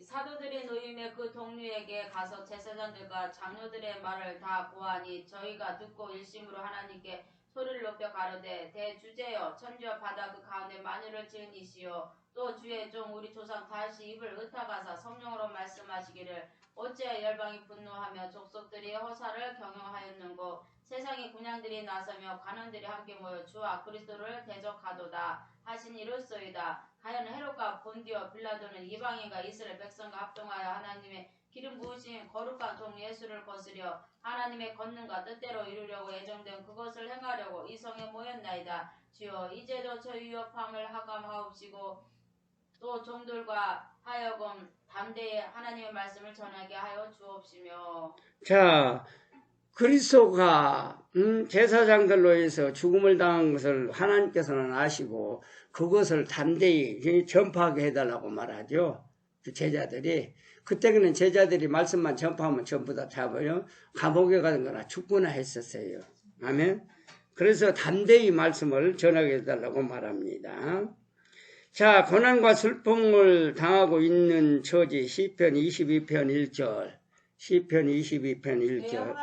사도들의 노임의 그 동료에게 가서 제사장들과 장로들의 말을 다 고하니 저희가 듣고 일심으로 하나님께 소리를 높여 가로되 대주제여 천지와 바다 그 가운데 만유를 지은 이시여 또 주의 종 우리 조상 다시 입을 의탁하사 성령으로 말씀하시기를 어찌하여 열방이 분노하며 족속들이 허사를 경영하였는고 세상의 군양들이 나서며 관원들이 함께 모여 주와 그리스도를 대적하도다 하신 이로소이다. 가연 헤롯과 본디오 빌라도는 이방인과 이스라엘 백성과 합동하여 하나님의 기름 부으신 거룩한 종 예수를 거스려 하나님의 권능과 뜻대로 이루려고 예정된 그것을 행하려고 이 성에 모였나이다. 주여 이제도 저 위협함을 하감하옵시고 또 종들과 하여금 담대히 하나님의 말씀을 전하게 하여 주옵시며. 자, 그리스도가 제사장들로 해서 죽음을 당한 것을 하나님께서는 아시고 그것을 담대히 전파하게 해달라고 말하죠. 그 제자들이. 그때는 제자들이 말씀만 전파하면 전부 다 잡아요. 감옥에 가는 거나 죽거나 했었어요. 아멘. 그래서 담대히 말씀을 전하게 해달라고 말합니다. 자, 고난과 슬픔을 당하고 있는 처지 시편 22편 1절. 시편 22편 1절.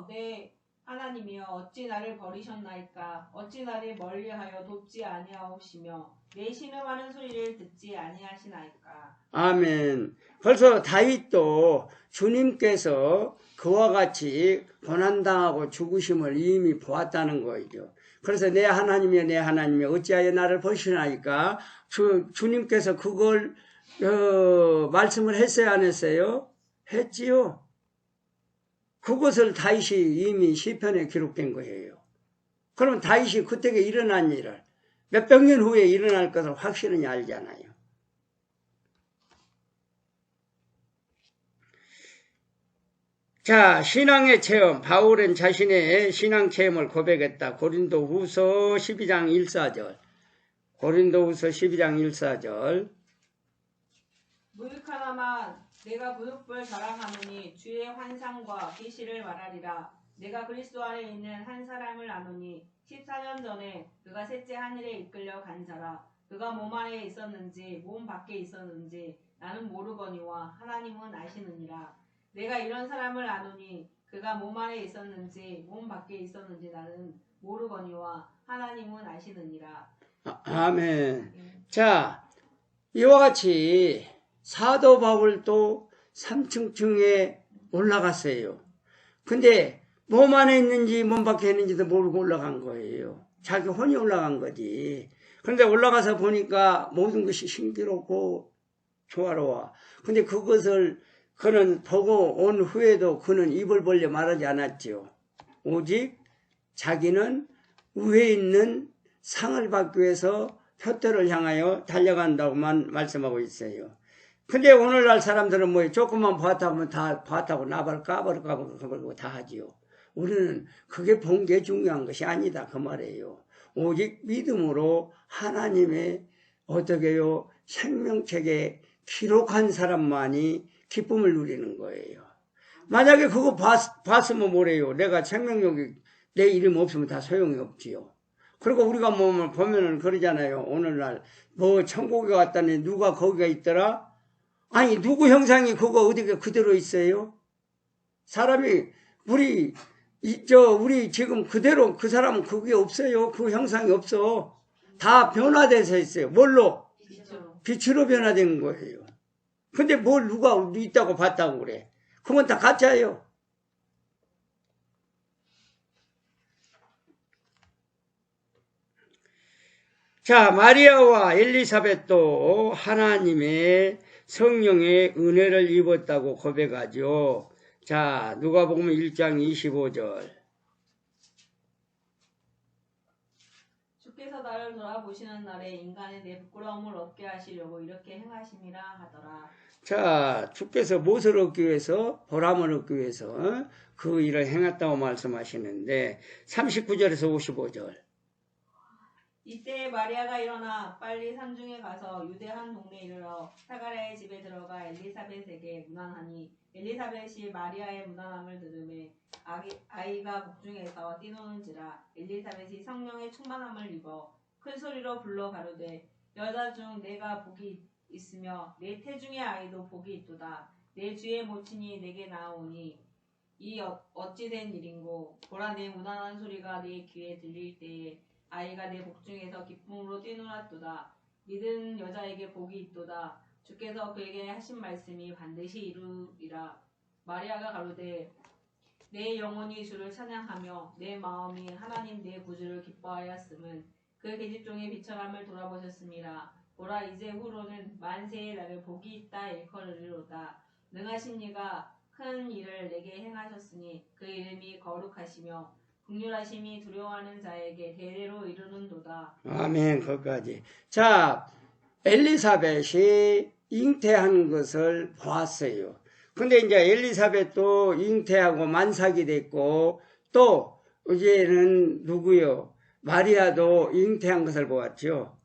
내 하나님이여 어찌 나를 버리셨나이까 어찌 나를 멀리하여 돕지 아니하옵시며 내 신음하는 소리를 듣지 아니하시나이까. 아멘. 벌써 다윗도 주님께서 그와 같이 고난당하고 죽으심을 이미 보았다는 거죠. 그래서 내 하나님이여 내 하나님이여 어찌하여 나를 버리시나이까. 주님께서 그걸 말씀을 했어요 안 했어요? 했지요. 그것을 다윗이 이미 시편에 기록된 거예요. 그러면 다윗이 그때 일어난 일을 몇백 년 후에 일어날 것을 확실히 알잖아요. 자, 신앙의 체험. 바울은 자신의 신앙 체험을 고백했다. 고린도후서 12장 1~4절. 고린도후서 12장 1~4절. 무익하나마 내가 부득불 자랑하노니 주의 환상과 계시를 말하리라. 내가 그리스도 안에 있는 한 사람을 아노니 14년 전에 그가 셋째 하늘에 이끌려 간 자라. 그가 몸 안에 있었는지 몸 밖에 있었는지 나는 모르거니와 하나님은 아시느니라. 내가 이런 사람을 아노니 그가 몸 안에 있었는지 몸 밖에 있었는지 나는 모르거니와 하나님은 아시느니라. 아멘. 자, 이와 같이 사도 바울도 3층층에 올라갔어요. 근데 몸 안에 있는지 몸 밖에 있는지도 모르고 올라간 거예요. 자기 혼이 올라간 거지. 그런데 올라가서 보니까 모든 것이 신기롭고 조화로워. 근데 그것을 그는 보고 온 후에도 그는 입을 벌려 말하지 않았지요. 오직 자기는 위에 있는 상을 받기 위해서 표대를 향하여 달려간다고만 말씀하고 있어요. 근데 오늘날 사람들은 뭐예요? 조금만 봤다고 하면 다 봤다고 나발 까버리고 다 하지요. 우리는 그게 본 게 중요한 것이 아니다 그 말이에요. 오직 믿음으로 하나님의 어떻게요? 생명책에 기록한 사람만이 기쁨을 누리는 거예요. 만약에 그거 봤으면 뭐래요? 내가 생명력이 내 이름 없으면 다 소용이 없지요. 그리고 우리가 뭐 보면은 그러잖아요. 오늘날 뭐 천국에 갔다니 누가 거기가 있더라? 아니 누구 형상이 그거 어디가 그대로 있어요? 사람이 우리 지금 그대로 그 사람은 그게 없어요. 그 형상이 없어. 다 변화돼서 있어요. 뭘로? 빛으로 변화된 거예요. 근데 뭘 누가 있다고 봤다고 그래? 그건 다 가짜예요. 자, 마리아와 엘리사벳도 하나님의 성령의 은혜를 입었다고 고백하죠. 자, 누가복음 1장 25절. 주께서 나를 돌아보시는 날에 인간의 내 부끄러움을 얻게 하시려고 이렇게 행하심이라 하더라. 자, 주께서 무엇을 얻기 위해서? 보람을 얻기 위해서 그 일을 행했다고 말씀하시는데 39절에서 55절. 이때 마리아가 일어나 빨리 산중에 가서 유대 한 동네에 이르러 사가랴의 집에 들어가 엘리사벳에게 문안하니 엘리사벳이 마리아의 문안함을 들으매 아이가 복중에서 뛰노는지라. 엘리사벳이 성령의 충만함을 입어 큰 소리로 불러 가로되 여자 중 내가 복이 있으며 내 태중의 아이도 복이 있도다. 내 주의 모친이 내게 나오니 이 어찌 된 일인고. 보라, 내 문안한 소리가 내 귀에 들릴 때에 아이가 내 복중에서 기쁨으로 뛰놀았도다. 믿은 여자에게 복이 있도다. 주께서 그에게 하신 말씀이 반드시 이루리라. 마리아가 가로되 내 영혼이 주를 찬양하며 내 마음이 하나님 내 구주를 기뻐하였음은 그 계집종의 비천함을 돌아보셨습니다. 보라, 이제 후로는 만세의 날에 복이 있다 일컬으리로다. 능하신 이가 큰 일을 내게 행하셨으니 그 이름이 거룩하시며 긍휼하심이 두려워하는 자에게 대대로 이르는도다. 아멘. 거기까지. 자, 엘리사벳이 잉태한 것을 보았어요. 근데 이제 엘리사벳도 잉태하고 만삭이 됐고 또 이제는 누구요? 마리아도 잉태한 것을 보았죠.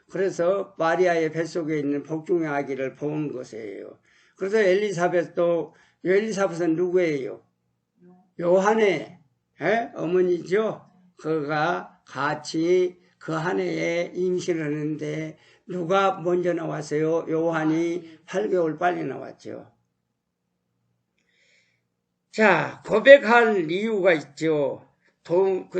그래서 마리아의 뱃속에 있는 복중의 아기를 본 것이에요. 그래서 엘리사벳은 누구예요? 요한의 어머니죠. 그가 같이 그 한 해에 임신을 하는데 누가 먼저 나왔어요? 요한이 8개월 빨리 나왔죠. 자, 고백할 이유가 있죠.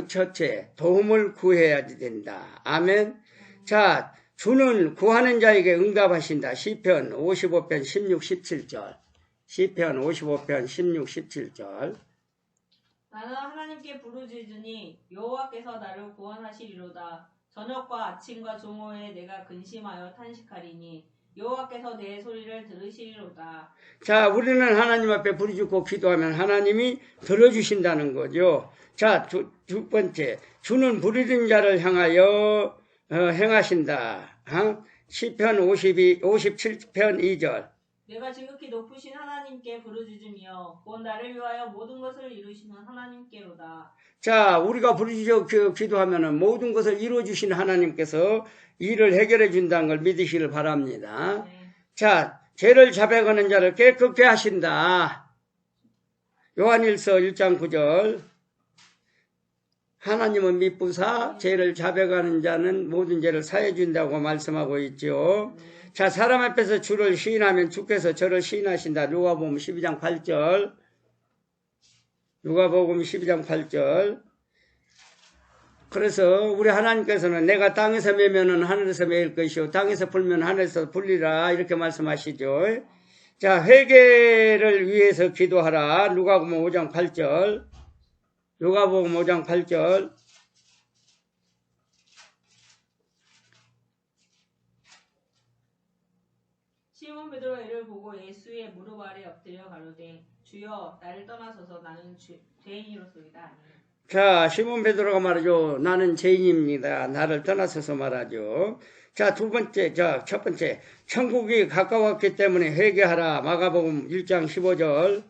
첫째, 도움을 구해야 된다. 아멘. 자, 주는 구하는 자에게 응답하신다. 시편 55편 16, 17절. 시편 55편 16, 17절. 나는 하나님께 부르짖으니 여호와께서 나를 구원하시리로다. 저녁과 아침과 종호에 내가 근심하여 탄식하리니 여호와께서 내 소리를 들으시리로다. 자, 우리는 하나님 앞에 부르짖고 기도하면 하나님이 들어주신다는 거죠. 자, 두 번째, 주는 부르짖는 자를 향하여 행하신다. 시편 57편 2절. 내가 지극히 높으신 하나님께 부르짖으며 곧 나를 위하여 모든 것을 이루시는 하나님께로다. 자, 우리가 부르짖어 기도하면 모든 것을 이루어주신 하나님께서 일을 해결해 준다는 걸 믿으시길 바랍니다. 네. 자, 죄를 자백하는 자를 깨끗게 하신다. 요한일서 1장 9절. 하나님은 미쁘사 죄를 자백하는 자는 모든 죄를 사해 준다고 말씀하고 있죠. 자, 사람 앞에서 주를 시인하면 주께서 저를 시인하신다. 누가복음 12장 8절. 누가복음 12장 8절. 그래서 우리 하나님께서는 내가 땅에서 매면은 하늘에서 매일 것이요 땅에서 불면 하늘에서 불리라 이렇게 말씀하시죠. 자, 회개를 위해서 기도하라. 누가복음 5장 8절. 누가복음 5장 8절. 시몬 베드로가 이를 보고 예수의 무릎 아래 엎드려 가로되 주여 나를 떠나소서 나는 죄인이로소이다. 자, 시몬 베드로가 말하죠. 나는 죄인입니다. 나를 떠나서서 말하죠. 자, 첫 번째, 천국이 가까웠기 때문에 회개하라. 마가복음 1장 15절.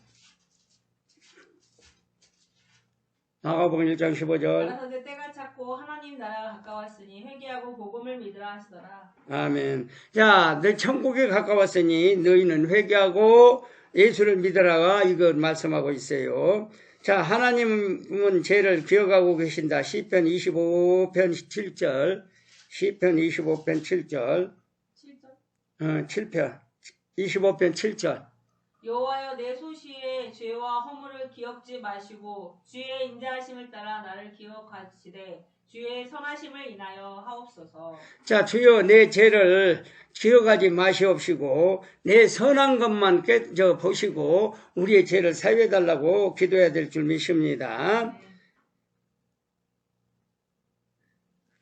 마가복음 1장 15절. 가라사대 때가 찼고 하나님 나라가 가까웠으니 회개하고 복음을 믿으라 하시더라. 아멘. 자, 내 천국이 가까웠으니 너희는 회개하고 예수를 믿으라가 이걸 말씀하고 있어요. 자, 하나님은 죄를 기억하고 계신다. 시편 25편 7절. 시편 25편 7절. 7편. 25편 7절. 여호와여 내 소시의 죄와 허물을 기억지 마시고 주의 인자하심을 따라 나를 기억하시되 주의 선하심을 인하여 하옵소서. 자, 주여 내 죄를 기억하지 마시옵시고 내 선한 것만 보시고 우리의 죄를 사유해 달라고 기도해야 될 줄 믿습니다.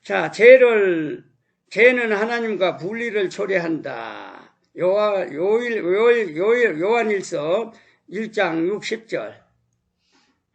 자, 죄는 하나님과 분리를 초래한다. 요한일서 1장 60절. 만일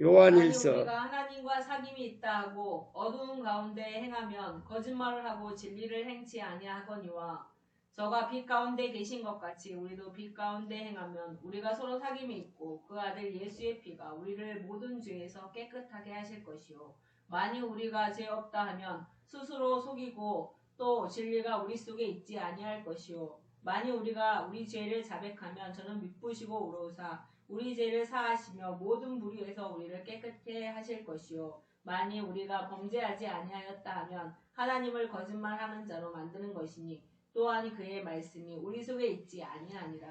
요한일서. 우리가 하나님과 사귐이 있다 하고 어두운 가운데 행하면 거짓말을 하고 진리를 행치 아니하거니와 저가 빛 가운데 계신 것 같이 우리도 빛 가운데 행하면 우리가 서로 사귐이 있고 그 아들 예수의 피가 우리를 모든 죄에서 깨끗하게 하실 것이요 만일 우리가 죄 없다 하면 스스로 속이고 또 진리가 우리 속에 있지 아니할 것이요 만일 우리가 우리 죄를 자백하면 저는 미쁘시고 의로우사 우리 죄를 사하시며 모든 불의에서 우리를 깨끗게 하실 것이요 만일 우리가 범죄하지 아니하였다 하면 하나님을 거짓말하는 자로 만드는 것이니 또한 그의 말씀이 우리 속에 있지 아니하니라.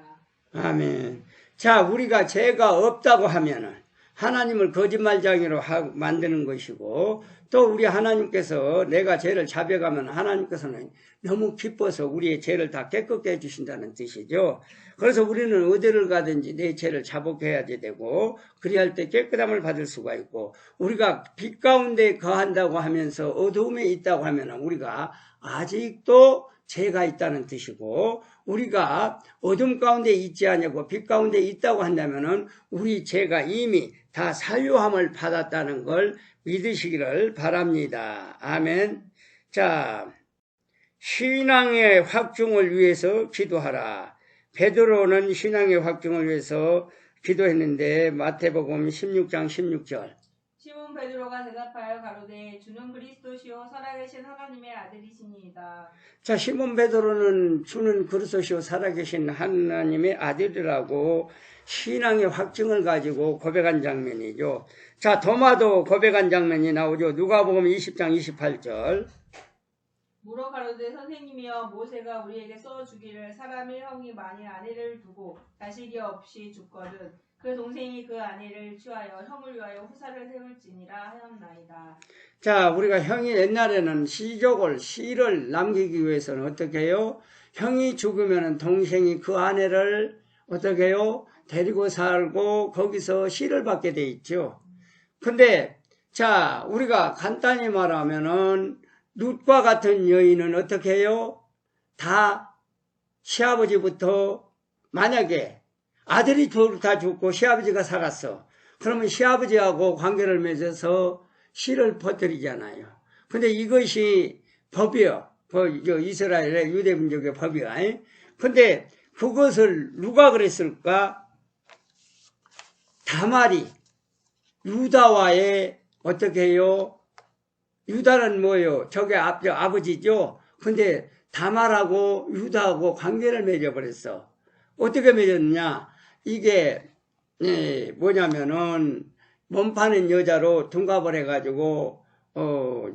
아멘. 자, 우리가 죄가 없다고 하면은 하나님을 거짓말쟁이로 만드는 것이고, 또 우리 하나님께서 내가 죄를 자백하면 하나님께서는 너무 기뻐서 우리의 죄를 다 깨끗게 해주신다는 뜻이죠. 그래서 우리는 어디를 가든지 내 죄를 자복해야지 되고, 그리할 때 깨끗함을 받을 수가 있고, 우리가 빛 가운데 거한다고 하면서 어두움에 있다고 하면은 우리가 아직도 죄가 있다는 뜻이고, 우리가 어둠 가운데 있지 않냐고 빛 가운데 있다고 한다면은 우리 죄가 이미 다 사유함을 받았다는 걸 믿으시기를 바랍니다. 아멘. 자, 신앙의 확증을 위해서 기도하라. 베드로는 신앙의 확증을 위해서 기도했는데 마태복음 16장 16절. 시몬 베드로가 대답하여 가로되 주는 그리스도시요 살아계신 하나님의 아들이시니이다. 자, 시몬 베드로는 주는 그리스도시요 살아계신 하나님의 아들이라고 신앙의 확증을 가지고 고백한 장면이죠. 자, 도마도 고백한 장면이 나오죠. 누가복음 20장 28절. 물어 가로되 선생님이여 모세가 우리에게 써주기를 사람의 형이 만일 아내를 두고 자식이 없이 죽거든 그 동생이 그 아내를 취하여 형을 위하여 후사를 세울지니라 하였나이다. 자, 우리가 형이 옛날에는 시를 남기기 위해서는 어떻게 해요? 형이 죽으면 동생이 그 아내를 어떻게 해요? 데리고 살고 거기서 시를 받게 돼 있죠. 근데 자, 우리가 간단히 말하면은 룻과 같은 여인은 어떻게 해요? 다 시아버지부터 만약에 아들이 다 죽고 시아버지가 살았어. 그러면 시아버지하고 관계를 맺어서 시를 퍼뜨리잖아요. 근데 이것이 법이요. 이스라엘의 유대민족의 법이야. 근데 그것을 누가 그랬을까? 다말이 유다와의 어떻게 해요? 유다는 뭐예요? 저게 아버지죠? 근데 다말하고 유다하고 관계를 맺어버렸어. 어떻게 맺었느냐? 이게 뭐냐면은 몸 파는 여자로 둔갑을 해가지고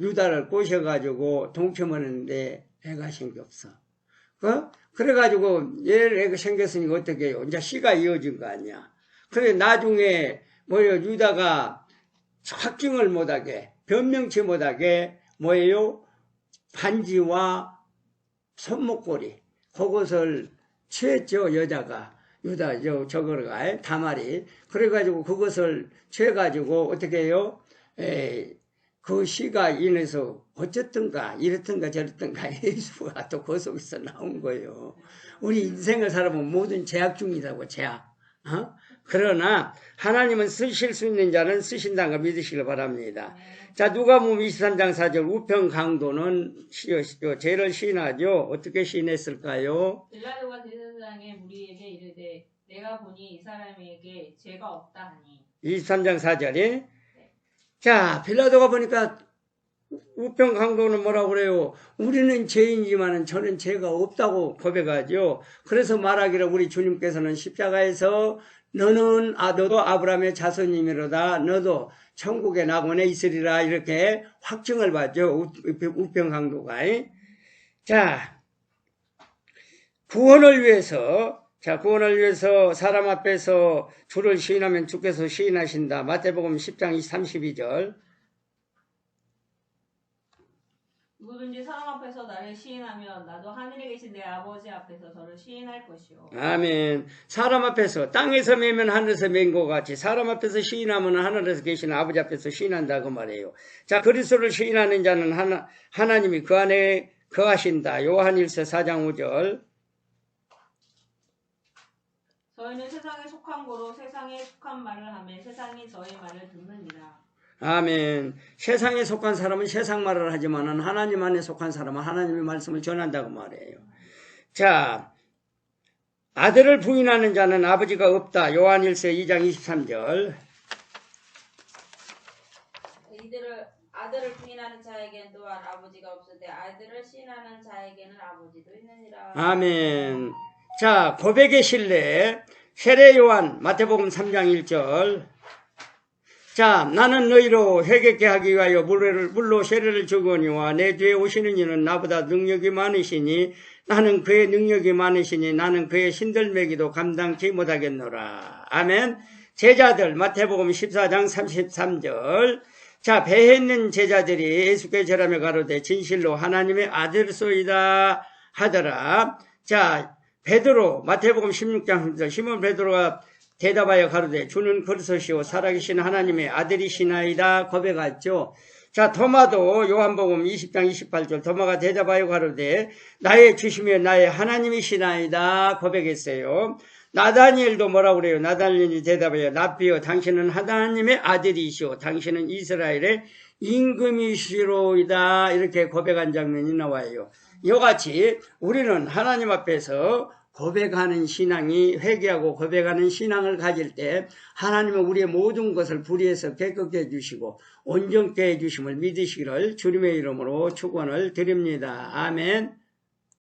유다를 꼬셔가지고 동침하는데 애가 생겼어. 그래가지고 애가 생겼으니까 어떻게 해요? 이제 씨가 이어진 거 아니야. 그래 나중에 뭐예요? 유다가 확증을 못하게 변명치 못하게 뭐예요? 반지와 손목걸이 그것을 취했죠. 여자가 유다 저거가 다말이 그래가지고 그것을 취해가지고 어떻게 해요? 그 시가 인해서 어쨌든가 이렇든가 저렇든가 예수가 또 그 속에서 나온 거예요. 우리 인생을 살아보면 모든 제약 중이라고 제약. 그러나 하나님은 쓰실 수 있는 자는 쓰신다는 걸 믿으시길 바랍니다. 자, 누가복음 23장 4절 우편 강도는 죄를 시인하죠. 어떻게 시인했을까요? 빌라도가 대제사장의 무리에게 이르되 내가 보니 이 사람에게 죄가 없다 하니. 23장 4절이 자, 빌라도가 보니까 우편 강도는 뭐라고 그래요? 우리는 죄인이지만 저는 죄가 없다고 고백하죠. 그래서 말하기를 우리 주님께서는 십자가에서 너도 아브라함의 자손이미로다. 너도 천국의 낙원에 있으리라. 이렇게 확증을 받죠. 우편 강도가. 자, 구원을 위해서 사람 앞에서 주를 시인하면 주께서 시인하신다. 마태복음 10장 32절. 누구든지 사람 앞에서 나를 시인하면 나도 하늘에 계신 내 아버지 앞에서 저를 시인할 것이요. 아멘. 사람 앞에서 땅에서 매면 하늘에서 맨 것 같이 사람 앞에서 시인하면 하늘에서 계신 아버지 앞에서 시인한다고 말해요. 자, 그리스도를 시인하는 자는 하나님이 그 안에 거하신다. 요한일서 4장 5절. 저희는 세상에 속한 거로 세상에 속한 말을 하며 세상이 저희 말을 듣느니라. 아멘. 세상에 속한 사람은 세상 말을 하지만은 하나님 안에 속한 사람은 하나님의 말씀을 전한다고 말해요. 자, 아들을 부인하는 자는 아버지가 없다. 요한일서 2장 23절. 이들을 아들을 부인하는 자에게는 또한 아버지가 없으되 아들을 시인하는 자에게는 아버지도 있느니라. 아멘. 자, 고백의 신뢰. 세례 요한 마태복음 3장 1절. 자, 나는 너희로 회개케 하기 위하여 물로 세례를 주거니와 내 뒤에 오시는 이는 나보다 능력이 많으시니 나는 그의 능력이 많으시니 나는 그의 신들매기도 감당치 못하겠노라. 아멘. 제자들 마태복음 14장 33절. 자, 배에 있는 제자들이 예수께 절하며 가로되 진실로 하나님의 아들소이다 하더라. 자, 베드로 마태복음 16장 10절. 시몬 베드로가 대답하여 가로되 주는 그리스도시요 살아계신 하나님의 아들이시나이다 고백했죠. 자, 토마도 요한복음 20장 28절. 토마가 대답하여 가로되 나의 주시며 나의 하나님이시나이다 고백했어요. 나다니엘도 뭐라고 그래요? 나다니엘이 대답하여 랍비여 당신은 하나님의 아들이시오 당신은 이스라엘의 임금이시로이다 이렇게 고백한 장면이 나와요. 이같이 우리는 하나님 앞에서 고백하는 신앙이 회개하고 고백하는 신앙을 가질 때 하나님은 우리의 모든 것을 불의해서 깨끗게 해주시고 온전케 해주심을 믿으시기를 주님의 이름으로 축원을 드립니다. 아멘.